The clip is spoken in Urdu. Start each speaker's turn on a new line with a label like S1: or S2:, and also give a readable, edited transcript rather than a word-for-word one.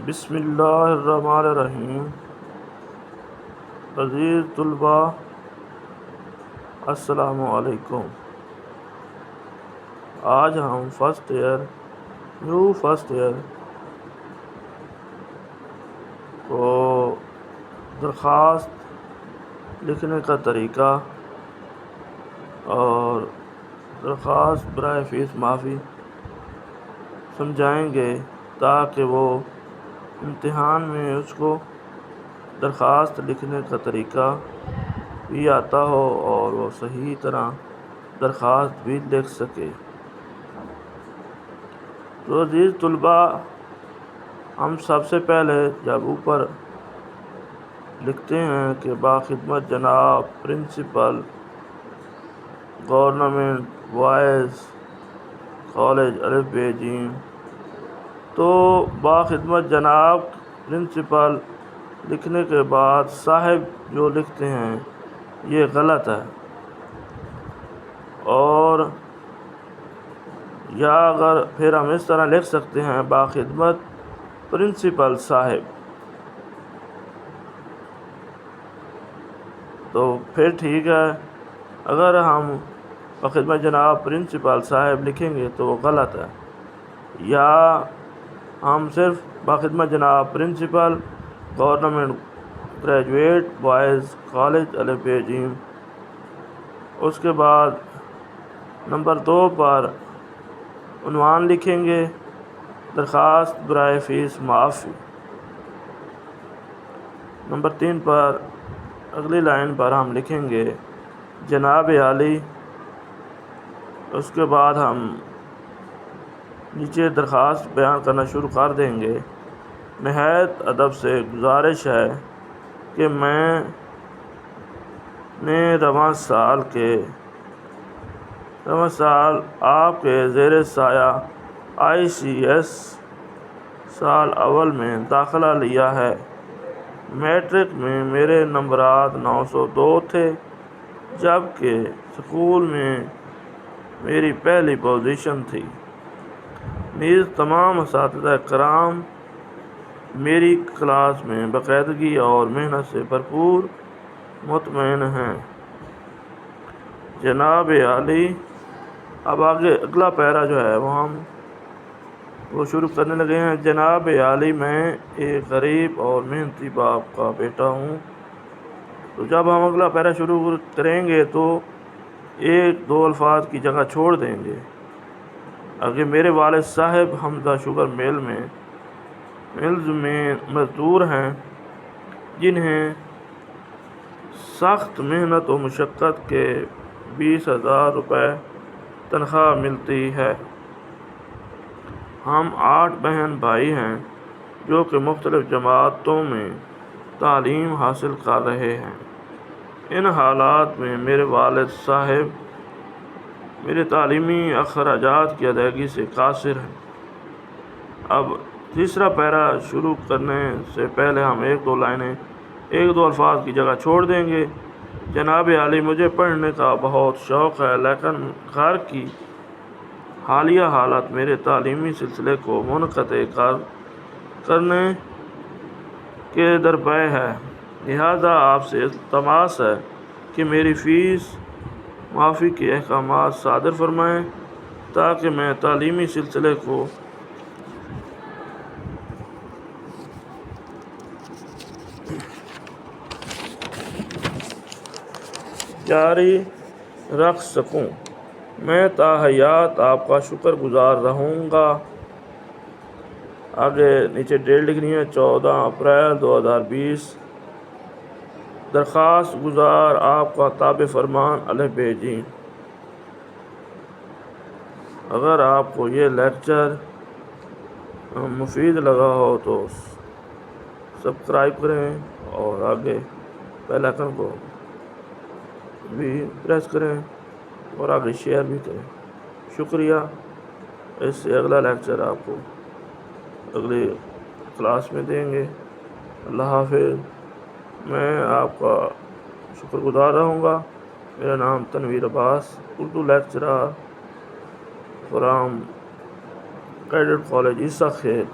S1: بسم اللہ الرحمن الرحیم۔ عزیز طلباء، السلام علیکم۔ آج ہم فرسٹ ایئر کو درخواست لکھنے کا طریقہ اور درخواست برائے فیس معافی سمجھائیں گے تاکہ وہ امتحان میں اس کو درخواست لکھنے کا طریقہ بھی آتا ہو اور وہ صحیح طرح درخواست بھی لکھ سکے۔ تو عزیز طلباء، ہم سب سے پہلے جب اوپر لکھتے ہیں کہ باخدمت جناب پرنسپل گورنمنٹ بوائز کالج الف ب ج، تو باخدمت جناب پرنسپل لکھنے کے بعد صاحب جو لکھتے ہیں یہ غلط ہے، اور یا اگر پھر ہم اس طرح لکھ سکتے ہیں باخدمت پرنسپل صاحب، تو پھر ٹھیک ہے۔ اگر ہم باخدمت جناب پرنسپل صاحب لکھیں گے تو وہ غلط ہے، یا ہم صرف باخدمت جناب principal government graduate boys college الف ب ج، اس کے بعد نمبر 2 پر عنوان لکھیں گے درخواست برائے فیس معافی۔ نمبر 3 پر اگلی لائن پر ہم لکھیں گے جناب عالی، اس کے بعد ہم نیچے درخواست بیان کرنا شروع کر دیں گے۔ نہایت ادب سے گزارش ہے کہ میں نے رواں سال آپ کے زیر سایہ ICS سال اول میں داخلہ لیا ہے۔ میٹرک میں میرے نمبرات 902 تھے، جبکہ اسکول میں میری پہلی پوزیشن تھی۔ نیز تمام اساتذہ کرام میری کلاس میں باقاعدگی اور محنت سے بھرپور مطمئن ہیں۔ جناب عالی، اب آگے اگلا پیرا جو ہے وہ شروع کرنے لگے ہیں۔ جناب عالی، میں ایک غریب اور محنتی باپ کا بیٹا ہوں۔ تو جب ہم اگلا پیرا شروع کریں گے تو 1-2 الفاظ کی جگہ چھوڑ دیں گے۔ آگے میرے والد صاحب حمزہ شوگر ملز میں مزدور ہیں، جنہیں سخت محنت و مشقت کے 20,000 روپے تنخواہ ملتی ہے۔ ہم 8 بہن بھائی ہیں جو کہ مختلف جماعتوں میں تعلیم حاصل کر رہے ہیں۔ ان حالات میں میرے والد صاحب میرے تعلیمی اخراجات کی ادائیگی سے قاصر ہیں۔ اب تیسرا پیرا شروع کرنے سے پہلے ہم 1-2 الفاظ کی جگہ چھوڑ دیں گے۔ جناب عالی، مجھے پڑھنے کا بہت شوق ہے، لیکن گھر کی حالیہ حالت میرے تعلیمی سلسلے کو منقطع کرنے کے درپے ہے، لہذا آپ سے التماس ہے کہ میری فیس معافی کے احکامات صادر فرمائیں تاکہ میں تعلیمی سلسلے کو جاری رکھ سکوں۔ میں تا حیات آپ کا شکر گزار رہوں گا۔ آگے نیچے ڈیٹ لکھنی ہے 14 اپریل 2020۔ درخواست گزار آپ کا تابع فرمان الف ب ج۔ اگر آپ کو یہ لیکچر مفید لگا ہو تو سبسکرائب کریں اور آگے بیل آئیکن کو بھی پریس کریں اور آگے شیئر بھی کریں۔ شکریہ۔ اس سے اگلا لیکچر آپ کو اگلی کلاس میں دیں گے۔ اللہ حافظ۔ میں آپ کا شکر گزار رہوں گا۔ میرا نام Tanveer Abbas, Urdu lecturer from cadet college Isa کھیل۔